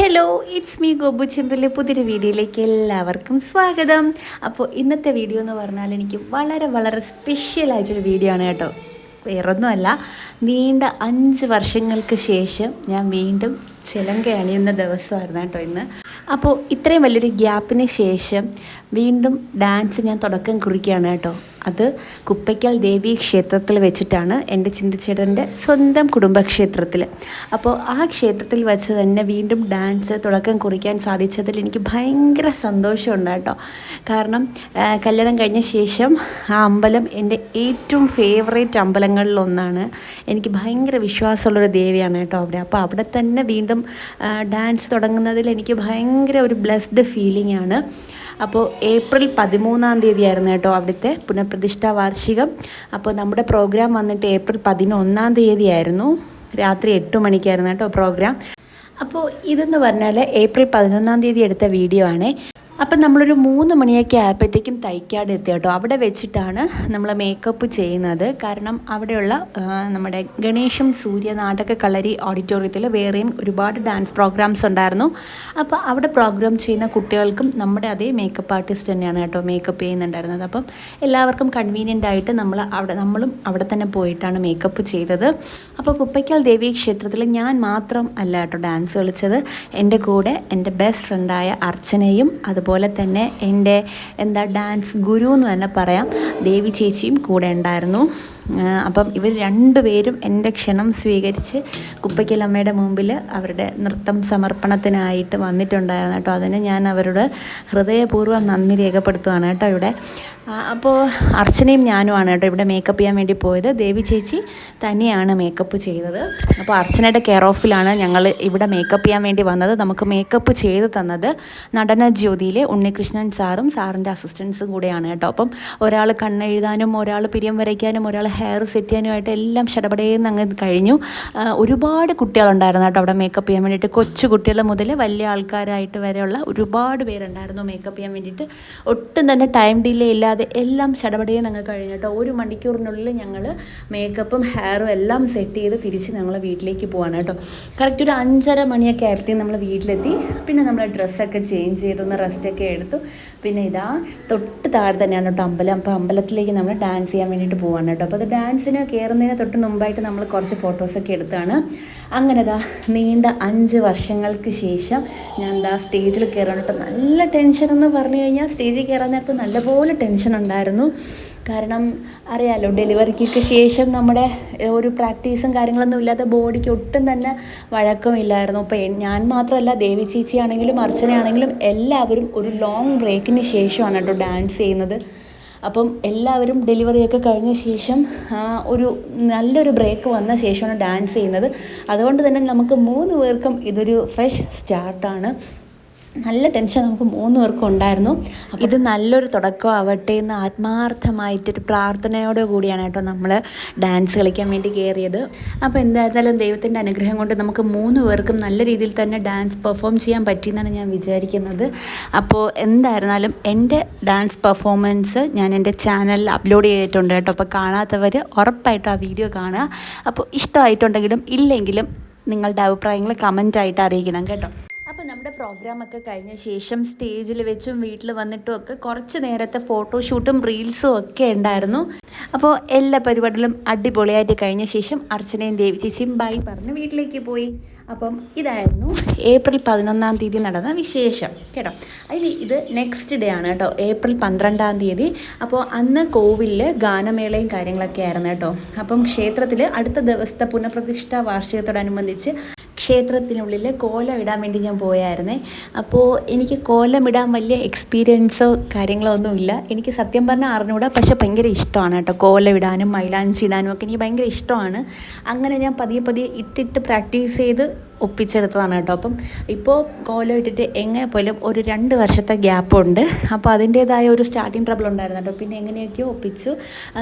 Hello, it's me Gobu ചന്ദ്രയിലെ പുതിയൊരു വീഡിയോയിലേക്ക് എല്ലാവർക്കും സ്വാഗതം. അപ്പോൾ ഇന്നത്തെ വീഡിയോ എന്ന് പറഞ്ഞാൽ എനിക്ക് വളരെ വളരെ സ്പെഷ്യലായിട്ടൊരു വീഡിയോ ആണ് കേട്ടോ. വേറൊന്നുമല്ല, നീണ്ട 5 വർഷങ്ങൾക്ക് ശേഷം ഞാൻ വീണ്ടും ചിലങ്ക അണിയുന്ന ദിവസമായിരുന്നു കേട്ടോ ഇന്ന്. അപ്പോൾ ഇത്രയും വലിയൊരു ഗ്യാപ്പിന് ശേഷം വീണ്ടും ഡാൻസ് ഞാൻ തുടക്കം കുറിക്കുകയാണ് കേട്ടോ. അത് കുപ്പയ്ക്കൽ ദേവി ക്ഷേത്രത്തിൽ വെച്ചിട്ടാണ്, എൻ്റെ ചിന്തിച്ചേട്ടൻ്റെ സ്വന്തം കുടുംബക്ഷേത്രത്തിൽ. അപ്പോൾ ആ ക്ഷേത്രത്തിൽ വെച്ച് തന്നെ വീണ്ടും ഡാൻസ് തുടക്കം കുറിക്കാൻ സാധിച്ചതിൽ എനിക്ക് ഭയങ്കര സന്തോഷമുണ്ട് കേട്ടോ. കാരണം കല്യാണം കഴിഞ്ഞ ശേഷം ആ അമ്പലം എൻ്റെ ഏറ്റവും ഫേവറേറ്റ് അമ്പലങ്ങളിലൊന്നാണ്. എനിക്ക് ഭയങ്കര വിശ്വാസമുള്ളൊരു ദേവിയാണ് കേട്ടോ അവിടെ. അപ്പോൾ അവിടെ തന്നെ വീണ്ടും ഡാൻസ് തുടങ്ങുന്നതിൽ എനിക്ക് ഭയങ്കര ഒരു ബ്ലെസ്ഡ് ഫീലിംഗ് ആണ്. അപ്പോൾ ഏപ്രിൽ 13-ാം തീയതി ആയിരുന്നു കേട്ടോ അവിടുത്തെ പുനഃപ്രതിഷ്ഠാ വാർഷികം. അപ്പോൾ നമ്മുടെ പ്രോഗ്രാം വന്നിട്ട് ഏപ്രിൽ 11-ാം തീയതി ആയിരുന്നു, രാത്രി 8 മണിക്കായിരുന്നു കേട്ടോ പ്രോഗ്രാം. അപ്പോൾ ഇതെന്ന് പറഞ്ഞാൽ ഏപ്രിൽ 11-ാം തീയതി എടുത്ത വീഡിയോ ആണ്. അപ്പം നമ്മളൊരു 3 മണിയൊക്കെ ആയപ്പോഴത്തേക്കും തൈക്കാട് എത്തി കേട്ടോ. അവിടെ വെച്ചിട്ടാണ് നമ്മൾ മേക്കപ്പ് ചെയ്യുന്നത്. കാരണം അവിടെയുള്ള നമ്മുടെ ഗണേശം സൂര്യ നാടക കളരി ഓഡിറ്റോറിയത്തിൽ വേറെയും ഒരുപാട് ഡാൻസ് പ്രോഗ്രാംസ് ഉണ്ടായിരുന്നു. അപ്പോൾ അവിടെ പ്രോഗ്രാം ചെയ്യുന്ന കുട്ടികൾക്കും നമ്മുടെ അതേ മേക്കപ്പ് ആർട്ടിസ്റ്റ് തന്നെയാണ് കേട്ടോ മേക്കപ്പ് ചെയ്യുന്നുണ്ടായിരുന്നത്. അപ്പം എല്ലാവർക്കും കൺവീനിയൻ്റ് ആയിട്ട് നമ്മളും അവിടെ തന്നെ പോയിട്ടാണ് മേക്കപ്പ് ചെയ്തത്. അപ്പോൾ കുപ്പയ്ക്കൽ ദേവി ക്ഷേത്രത്തിൽ ഞാൻ മാത്രം അല്ല കേട്ടോ ഡാൻസ് കളിച്ചത്. എൻ്റെ കൂടെ എൻ്റെ ബെസ്റ്റ് ഫ്രണ്ടായ അർച്ചനയും അതുപോലെ തന്നെ എൻ്റെ ഡാൻസ് ഗുരു എന്ന് തന്നെ പറയാം, ദേവി ചേച്ചിയും കൂടെ ഉണ്ടായിരുന്നു. അപ്പം ഇവർ രണ്ടുപേരും എൻ്റെ ക്ഷണം സ്വീകരിച്ച് കുപ്പയ്ക്കലമ്മയുടെ മുമ്പിൽ അവരുടെ നൃത്തം സമർപ്പണത്തിനായിട്ട് വന്നിട്ടുണ്ടായിരുന്നു കേട്ടോ. അതിന് ഞാൻ അവരോട് ഹൃദയപൂർവ്വം നന്ദി രേഖപ്പെടുത്തുകയാണ് കേട്ടോ ഇവിടെ. അപ്പോൾ അർച്ചനയും ഞാനുമാണ് കേട്ടോ ഇവിടെ മേക്കപ്പ് ചെയ്യാൻ വേണ്ടി പോയത്. ദേവി ചേച്ചി തന്നെയാണ് മേക്കപ്പ് ചെയ്തത്. അപ്പോൾ അർച്ചനയുടെ കെയർ ഓഫിലാണ് ഞങ്ങൾ ഇവിടെ മേക്കപ്പ് ചെയ്യാൻ വേണ്ടി വന്നത്. നമുക്ക് മേക്കപ്പ് ചെയ്ത് തന്നത് നടന ജ്യോതിയിലെ ഉണ്ണികൃഷ്ണൻ സാറും സാറിൻ്റെ അസിസ്റ്റൻസും കൂടെയാണ് കേട്ടോ. അപ്പം ഒരാൾ കണ്ണെഴുതാനും ഒരാൾ പിരിയം വരയ്ക്കാനും ഒരാൾ ഹെയർ സെറ്റ് ചെയ്യാനുമായിട്ട് എല്ലാം ശടപടേന്ന് അങ്ങ് കഴിഞ്ഞു. ഒരുപാട് കുട്ടികളുണ്ടായിരുന്നു കേട്ടോ അവിടെ മേക്കപ്പ് ചെയ്യാൻ വേണ്ടിയിട്ട്. കൊച്ചു കുട്ടികൾ മുതൽ വലിയ ആൾക്കാരായിട്ട് വരെയുള്ള ഒരുപാട് പേരുണ്ടായിരുന്നു മേക്കപ്പ് ചെയ്യാൻ വേണ്ടിയിട്ട്. ഒട്ടും തന്നെ ടൈം ഡിലേ ഇല്ലാതെ എല്ലാം ശടപടേന്ന് അങ്ങ് കഴിഞ്ഞു കേട്ടോ. 1 മണിക്കൂറിനുള്ളിൽ ഞങ്ങൾ മേക്കപ്പും ഹെയറും എല്ലാം സെറ്റ് ചെയ്ത് തിരിച്ച് ഞങ്ങൾ വീട്ടിലേക്ക് പോവാണ് കേട്ടോ. കറക്റ്റ് ഒരു 5:30 മണിയൊക്കെ ആയപ്പോഴത്തേക്കും നമ്മൾ വീട്ടിലെത്തി. പിന്നെ നമ്മൾ ഡ്രസ്സൊക്കെ ചേഞ്ച് ചെയ്തൊന്ന് റെസ്റ്റൊക്കെ എടുത്തു. പിന്നെ ഇതാ തൊട്ട് താഴെ തന്നെയാണ് കേട്ടോ അമ്പലം. അപ്പോൾ അമ്പലത്തിലേക്ക് നമ്മൾ ഡാൻസ് ചെയ്യാൻ വേണ്ടിയിട്ട് പോവാണ് കേട്ടോ. അപ്പോൾ അത് ഡാൻസിന് കയറുന്നതിന് തൊട്ട് മുമ്പായിട്ട് നമ്മൾ കുറച്ച് ഫോട്ടോസൊക്കെ എടുത്താണ്. അങ്ങനെ നീണ്ട 5 വർഷങ്ങൾക്ക് ശേഷം ഞാൻ സ്റ്റേജിൽ കയറാൻ കേട്ടോ. നല്ല ടെൻഷൻ എന്ന് പറഞ്ഞു കഴിഞ്ഞാൽ സ്റ്റേജിൽ കയറാൻ നേരത്ത് നല്ലപോലെ ടെൻഷൻ ഉണ്ടായിരുന്നു. കാരണം അറിയാലോ, ഡെലിവറിക്കൊക്കെ ശേഷം നമ്മുടെ ഒരു പ്രാക്ടീസും കാര്യങ്ങളൊന്നും ഇല്ലാത്ത ബോഡിക്ക് ഒട്ടും തന്നെ വഴക്കമില്ലായിരുന്നു. അപ്പോൾ ഞാൻ മാത്രമല്ല, ദേവി ചേച്ചിയാണെങ്കിലും അർച്ചനയാണെങ്കിലും എല്ലാവരും ഒരു ലോങ് ബ്രേക്കിന് ശേഷമാണ് കേട്ടോ ഡാൻസ് ചെയ്യുന്നത്. അപ്പം എല്ലാവരും ഡെലിവറിയൊക്കെ കഴിഞ്ഞ ശേഷം ഒരു നല്ലൊരു ബ്രേക്ക് വന്ന ശേഷമാണ് ഡാൻസ് ചെയ്യുന്നത്. അതുകൊണ്ട് തന്നെ നമുക്ക് 3 പേർക്കും ഇതൊരു ഫ്രഷ് സ്റ്റാർട്ടാണ്. നല്ല ടെൻഷൻ നമുക്ക് 3 പേർക്കും ഉണ്ടായിരുന്നു. ഇത് നല്ലൊരു തുടക്കമാവട്ടെ എന്ന് ആത്മാർത്ഥമായിട്ടൊരു പ്രാർത്ഥനയോടെ കൂടിയാണ് കേട്ടോ നമ്മൾ ഡാൻസ് കളിക്കാൻ വേണ്ടി കയറിയത്. അപ്പോൾ എന്തായിരുന്നാലും ദൈവത്തിൻ്റെ അനുഗ്രഹം കൊണ്ട് നമുക്ക് 3 പേർക്കും നല്ല രീതിയിൽ തന്നെ ഡാൻസ് പെർഫോം ചെയ്യാൻ പറ്റിയെന്നാണ് ഞാൻ വിചാരിക്കുന്നത്. അപ്പോൾ എന്തായിരുന്നാലും എൻ്റെ ഡാൻസ് പെർഫോമൻസ് ഞാൻ എൻ്റെ ചാനലിൽ അപ്ലോഡ് ചെയ്തിട്ടുണ്ട് കേട്ടോ. അപ്പോൾ കാണാത്തവർ ഉറപ്പായിട്ടും ആ വീഡിയോ കാണുക. അപ്പോൾ ഇഷ്ടമായിട്ടുണ്ടെങ്കിലും ഇല്ലെങ്കിലും നിങ്ങളുടെ അഭിപ്രായങ്ങൾ കമൻറ്റായിട്ട് അറിയിക്കണം കേട്ടോ. അപ്പോൾ നമ്മുടെ പ്രോഗ്രാമൊക്കെ കഴിഞ്ഞ ശേഷം സ്റ്റേജിൽ വെച്ചും വീട്ടിൽ വന്നിട്ടും ഒക്കെ കുറച്ച് നേരത്തെ ഫോട്ടോഷൂട്ടും റീൽസും ഒക്കെ ഉണ്ടായിരുന്നു. അപ്പോൾ എല്ലാ പരിപാടികളും അടിപൊളിയായിട്ട് കഴിഞ്ഞ ശേഷം അർച്ചനയും ദേവി ചേച്ചിയും ബൈ പറഞ്ഞ് വീട്ടിലേക്ക് പോയി. അപ്പം ഇതായിരുന്നു ഏപ്രിൽ 11-ാം തീയതി നടന്ന വിശേഷം കേട്ടോ. ഇത് നെക്സ്റ്റ് ഡേ ആണ് കേട്ടോ, ഏപ്രിൽ 12-ാം തീയതി. അപ്പോൾ അന്ന് കോവിലിൽ ഗാനമേളയും കാര്യങ്ങളൊക്കെ ആയിരുന്നു കേട്ടോ. അപ്പം ക്ഷേത്രത്തിൽ അടുത്ത ദിവസത്തെ പുനഃപ്രതിഷ്ഠാ വാർഷികത്തോടനുബന്ധിച്ച് ക്ഷേത്രത്തിനുള്ളിൽ കോലം ഇടാൻ വേണ്ടി ഞാൻ പോയായിരുന്നേ. അപ്പോൾ എനിക്ക് കോലം ഇടാൻ വലിയ എക്സ്പീരിയൻസോ കാര്യങ്ങളോ ഒന്നുമില്ല. എനിക്ക് സത്യം പറഞ്ഞാൽ അറിഞ്ഞൂടാ, പക്ഷേ ഭയങ്കര ഇഷ്ടമാണ് കേട്ടോ കോലം ഇടാനും മൈലാഞ്ചി ഇടാനും ഒക്കെ എനിക്ക് ഭയങ്കര ഇഷ്ടമാണ്. അങ്ങനെ ഞാൻ പതിയെ ഇട്ടിട്ട് പ്രാക്ടീസ് ചെയ്ത് ഒപ്പിച്ചെടുത്തതാണ് കേട്ടോ. അപ്പം ഇപ്പോൾ കോലം ഇട്ടിട്ട് എങ്ങനെ പോലും ഒരു 2 വർഷത്തെ ഗ്യാപ്പുണ്ട്. അപ്പോൾ അതിൻ്റേതായ ഒരു സ്റ്റാർട്ടിങ് ട്രബിൾ ഉണ്ടായിരുന്നു കേട്ടോ. പിന്നെ എങ്ങനെയൊക്കെയോ ഒപ്പിച്ചു.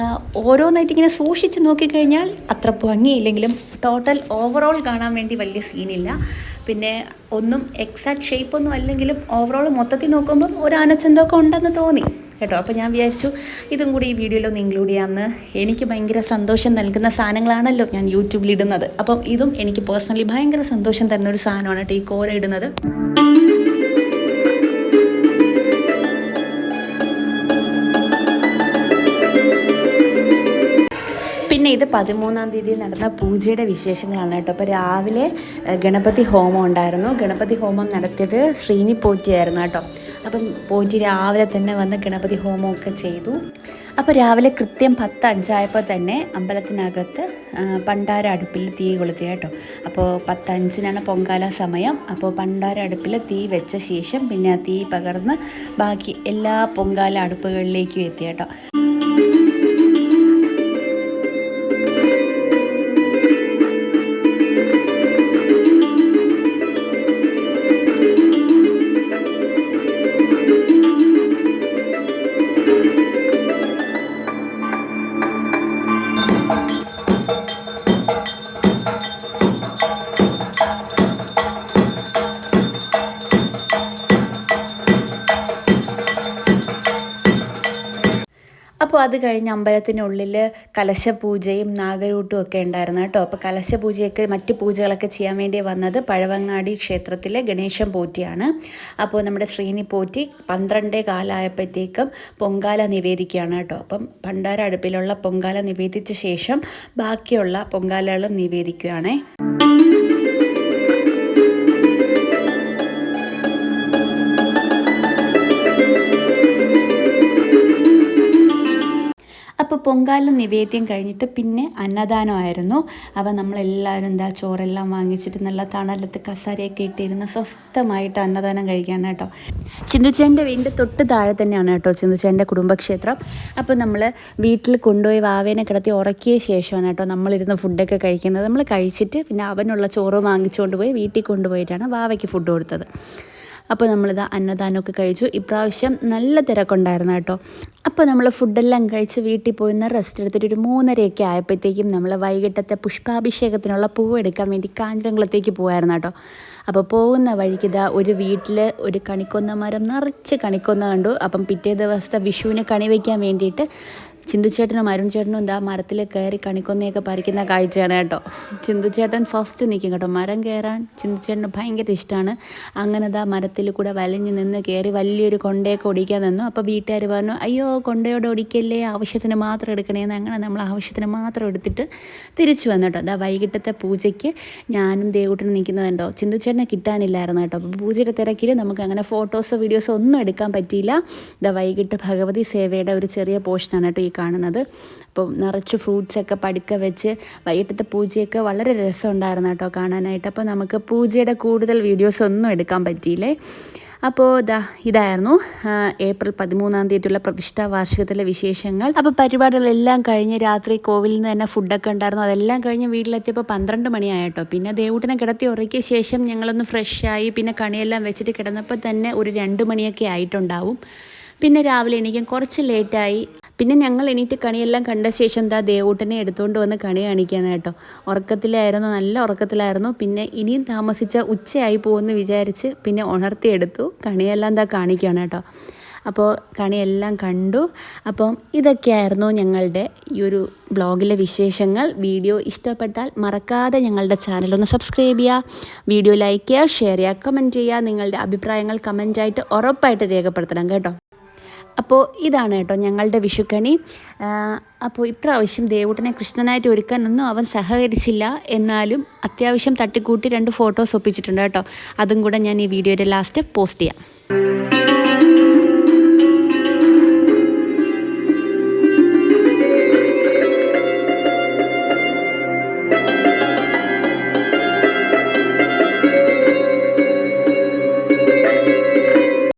ഓരോന്നായിട്ട് ഇങ്ങനെ സൂക്ഷിച്ച് നോക്കിക്കഴിഞ്ഞാൽ അത്ര ഭംഗിയില്ലെങ്കിലും ടോട്ടൽ ഓവറോൾ കാണാൻ വേണ്ടി വലിയ സീനില്ല. പിന്നെ ഒന്നും എക്സാക്ട് ഷേപ്പൊന്നും അല്ലെങ്കിലും ഓവറോൾ മൊത്തത്തിൽ നോക്കുമ്പം ഒരു ആനച്ചന്തമൊക്കെ ഉണ്ടെന്ന് തോന്നി. കേട്ടോ. അപ്പോൾ ഞാൻ വിചാരിച്ചു ഇതും കൂടി ഈ വീഡിയോയിലൊന്ന് ഇൻക്ലൂഡ് ചെയ്യാമെന്ന്. എനിക്ക് ഭയങ്കര സന്തോഷം നൽകുന്ന സാധനങ്ങളാണല്ലോ ഞാൻ യൂട്യൂബിൽ ഇടുന്നത്. അപ്പം ഇതും എനിക്ക് പേഴ്സണലി ഭയങ്കര സന്തോഷം തരുന്ന ഒരു സാധനമാണ് കേട്ടോ ഈ കോല ഇടുന്നത്. പിന്നെ ഇത് 13-ാം തീയതി നടന്ന പൂജയുടെ വിശേഷങ്ങളാണ് കേട്ടോ. അപ്പോൾ രാവിലെ ഗണപതി ഹോമം ഉണ്ടായിരുന്നു. ഗണപതി ഹോമം നടത്തിയത് ശ്രീനി പോറ്റിയായിരുന്നു കേട്ടോ. അപ്പം പോറ്റി രാവിലെ തന്നെ വന്ന് ഗണപതി ഹോമമൊക്കെ ചെയ്തു. അപ്പോൾ രാവിലെ കൃത്യം 10:05 തന്നെ അമ്പലത്തിനകത്ത് പണ്ടാര അടുപ്പിൽ തീ കൊളുത്തി കേട്ടോ. അപ്പോൾ 10:05 പൊങ്കാല സമയം. അപ്പോൾ പണ്ടാര അടുപ്പിൽ തീ വെച്ച ശേഷം പിന്നെ തീ പകർന്ന് ബാക്കി എല്ലാ പൊങ്കാല അടുപ്പുകളിലേക്കും എത്തി കേട്ടോ. അപ്പോൾ അത് കഴിഞ്ഞ് അമ്പലത്തിനുള്ളിൽ കലശപൂജയും നാഗരൂട്ടും ഒക്കെ ഉണ്ടായിരുന്നു കേട്ടോ. അപ്പോൾ കലശപൂജയൊക്കെ മറ്റ് പൂജകളൊക്കെ ചെയ്യാൻ വേണ്ടി വന്നത് പഴവങ്ങാടി ക്ഷേത്രത്തിലെ ഗണേശൻ പോറ്റിയാണ്. അപ്പോൾ നമ്മുടെ ശ്രീനി പോറ്റി 12:15 പൊങ്കാല നിവേദിക്കുകയാണ് കേട്ടോ. അപ്പം ഭണ്ഡാര അടുപ്പിലുള്ള പൊങ്കാല നിവേദിച്ച ശേഷം ബാക്കിയുള്ള പൊങ്കാലകളും നിവേദിക്കുകയാണേ. അപ്പോൾ പൊങ്കാല നിവേദ്യം കഴിഞ്ഞിട്ട് പിന്നെ അന്നദാനമായിരുന്നു. അപ്പോൾ നമ്മളെല്ലാവരും എന്താ ചോറെല്ലാം വാങ്ങിച്ചിട്ട് നല്ല തണലത്ത് കസാരയൊക്കെ ഇട്ടിരുന്ന് സ്വസ്ഥമായിട്ട് അന്നദാനം കഴിക്കുകയാണ് കേട്ടോ. ചിന്തുച്ചേൻ്റെ വീടിൻ്റെ തൊട്ട് താഴെ തന്നെയാണ് കേട്ടോ ചിന്തുച്ചേൻ്റെ കുടുംബക്ഷേത്രം. അപ്പോൾ നമ്മൾ വീട്ടിൽ കൊണ്ടുപോയി വാവേനെ കിടത്തി ഉറക്കിയ ശേഷമാണ് കേട്ടോ നമ്മളിരുന്ന് ഫുഡൊക്കെ കഴിക്കുന്നത്. നമ്മൾ കഴിച്ചിട്ട് പിന്നെ അവനുള്ള ചോറ് വാങ്ങിച്ചുകൊണ്ട് പോയി വീട്ടിൽ കൊണ്ടുപോയിട്ടാണ് വാവയ്ക്ക് ഫുഡ് കൊടുത്തത്. അപ്പോൾ നമ്മളിത് അന്നദാനമൊക്കെ കഴിച്ചു. ഇപ്രാവശ്യം നല്ല തിരക്കുണ്ടായിരുന്നു കേട്ടോ. അപ്പോൾ നമ്മൾ ഫുഡെല്ലാം കഴിച്ച് വീട്ടിൽ പോയിന്ന് റെസ്റ്റ് എടുത്തിട്ട് ഒരു 3:30 ആയപ്പോഴത്തേക്കും നമ്മൾ വൈകിട്ടത്തെ പുഷ്പാഭിഷേകത്തിനുള്ള പൂവ് എടുക്കാൻ വേണ്ടി കാഞ്ഞിരംകുളത്തേക്ക് പോകുമായിരുന്നു കേട്ടോ. അപ്പോൾ പോകുന്ന വഴിക്ക് ഇതാ ഒരു വീട്ടിൽ ഒരു കണിക്കൊന്ന മരം നിറച്ച് കണിക്കൊന്ന കണ്ടു. അപ്പം പിറ്റേ ദിവസത്തെ വിഷുവിന് കണി വയ്ക്കാൻ വേണ്ടിയിട്ട് ചിന്തുച്ചേട്ടനും അരുൺ ചേട്ടനും എന്താ മരത്തിൽ കയറി കണിക്കൊന്നയൊക്കെ പറിക്കുന്ന കാഴ്ചയാണ് കേട്ടോ. ചിന്തുച്ചേട്ടൻ ഫസ്റ്റ് നിൽക്കും കേട്ടോ. മരം കയറാൻ ചിന്തുച്ചേട്ടന് ഭയങ്കര ഇഷ്ടമാണ്. അങ്ങനെ ദാ മരത്തിൽ കൂടെ വലിഞ്ഞ് നിന്ന് കയറി വലിയൊരു കൊണ്ടയൊക്കെ ഒടിക്കാൻ നിന്നു. അപ്പോൾ വീട്ടുകാർ പറഞ്ഞു, അയ്യോ കൊണ്ടയോടെ ഒടിക്കല്ലേ, ആവശ്യത്തിന് മാത്രം എടുക്കണേന്ന്. അങ്ങനെ നമ്മൾ ആവശ്യത്തിന് മാത്രം എടുത്തിട്ട് തിരിച്ചു വന്നു കേട്ടോ. അതാ വൈകിട്ടത്തെ പൂജയ്ക്ക് ഞാനും ദേവൂട്ടനും നിൽക്കുന്നതുണ്ടോ. ചിന്തുച്ചേട്ടനെ കിട്ടാനില്ലായിരുന്നു കേട്ടോ. അപ്പോൾ പൂജയുടെ തിരക്കിൽ നമുക്ക് അങ്ങനെ ഫോട്ടോസോ വീഡിയോസോ ഒന്നും എടുക്കാൻ പറ്റിയില്ല. ഇതാ വൈകിട്ട് ഭഗവതി സേവയുടെ ഒരു ചെറിയ പോർഷനാണ് കേട്ടോ ഈ കാണുന്നത്. അപ്പോൾ നിറച്ച് ഫ്രൂട്ട്സൊക്കെ പടുക്ക വെച്ച് വൈകിട്ടത്തെ പൂജയൊക്കെ വളരെ രസമുണ്ടായിരുന്നു കേട്ടോ കാണാനായിട്ട്. അപ്പോൾ നമുക്ക് പൂജയുടെ കൂടുതൽ വീഡിയോസ് ഒന്നും എടുക്കാൻ പറ്റിയില്ലേ. അപ്പോൾ ഇതായിരുന്നു ഏപ്രിൽ 13-ാം തീയതിയുള്ള പ്രതിഷ്ഠാ വാർഷികത്തിലെ വിശേഷങ്ങൾ. അപ്പോൾ പരിപാടികളെല്ലാം കഴിഞ്ഞ് രാത്രി കോവിലിൽ നിന്ന് തന്നെ ഫുഡൊക്കെ ഉണ്ടായിരുന്നു. അതെല്ലാം കഴിഞ്ഞ് വീട്ടിലെത്തിയപ്പോൾ 12 മണിയായിട്ടോ. പിന്നെ ദേവൂട്ടനെ കിടത്തി ഉറക്കിയ ശേഷം ഞങ്ങളൊന്ന് ഫ്രഷായി പിന്നെ കണിയെല്ലാം വെച്ചിട്ട് കിടന്നപ്പോൾ തന്നെ ഒരു 2 മണിയൊക്കെ ആയിട്ടുണ്ടാവും. പിന്നെ രാവിലെ എണീക്കാൻ കുറച്ച് ലേറ്റായി. പിന്നെ ഞങ്ങൾ എണീറ്റ് കണിയെല്ലാം കണ്ട ശേഷം ദേവൂട്ടനെ എടുത്തുകൊണ്ട് വന്ന് കണി കാണിക്കാൻ കേട്ടോ. ഉറക്കത്തിലായിരുന്നു, നല്ല ഉറക്കത്തിലായിരുന്നു. പിന്നെ ഇനിയും താമസിച്ച ഉച്ചയായി പോകുമെന്ന് വിചാരിച്ച് പിന്നെ ഉണർത്തിയെടുത്തു. കണിയെല്ലാം കാണിക്കുകയാണ് കേട്ടോ. അപ്പോൾ കണിയെല്ലാം കണ്ടു. അപ്പം ഇതൊക്കെയായിരുന്നു ഞങ്ങളുടെ ഈ ഒരു ബ്ലോഗിലെ വിശേഷങ്ങൾ. വീഡിയോ ഇഷ്ടപ്പെട്ടാൽ മറക്കാതെ ഞങ്ങളുടെ ചാനലൊന്ന് സബ്സ്ക്രൈബ് ചെയ്യുക, വീഡിയോ ലൈക്ക് ചെയ്യുക, ഷെയർ ചെയ്യുക, കമൻറ്റ് ചെയ്യുക. നിങ്ങളുടെ അഭിപ്രായങ്ങൾ കമൻറ്റായിട്ട് ഉറപ്പായിട്ട് രേഖപ്പെടുത്തണം കേട്ടോ. അപ്പോൾ ഇതാണ് കേട്ടോ ഞങ്ങളുടെ വിഷുക്കണി. അപ്പോൾ ഇപ്രാവശ്യം ദേവൂട്ടനെ കൃഷ്ണനായിട്ട് ഒരുക്കാനൊന്നും അവൻ സഹകരിച്ചില്ല. എന്നാലും അത്യാവശ്യം തട്ടിക്കൂട്ടി 2 ഫോട്ടോസ് ഒപ്പിച്ചിട്ടുണ്ട് കേട്ടോ. അതും കൂടെ ഞാൻ ഈ വീഡിയോയുടെ ലാസ്റ്റ് പോസ്റ്റ് ചെയ്യാം.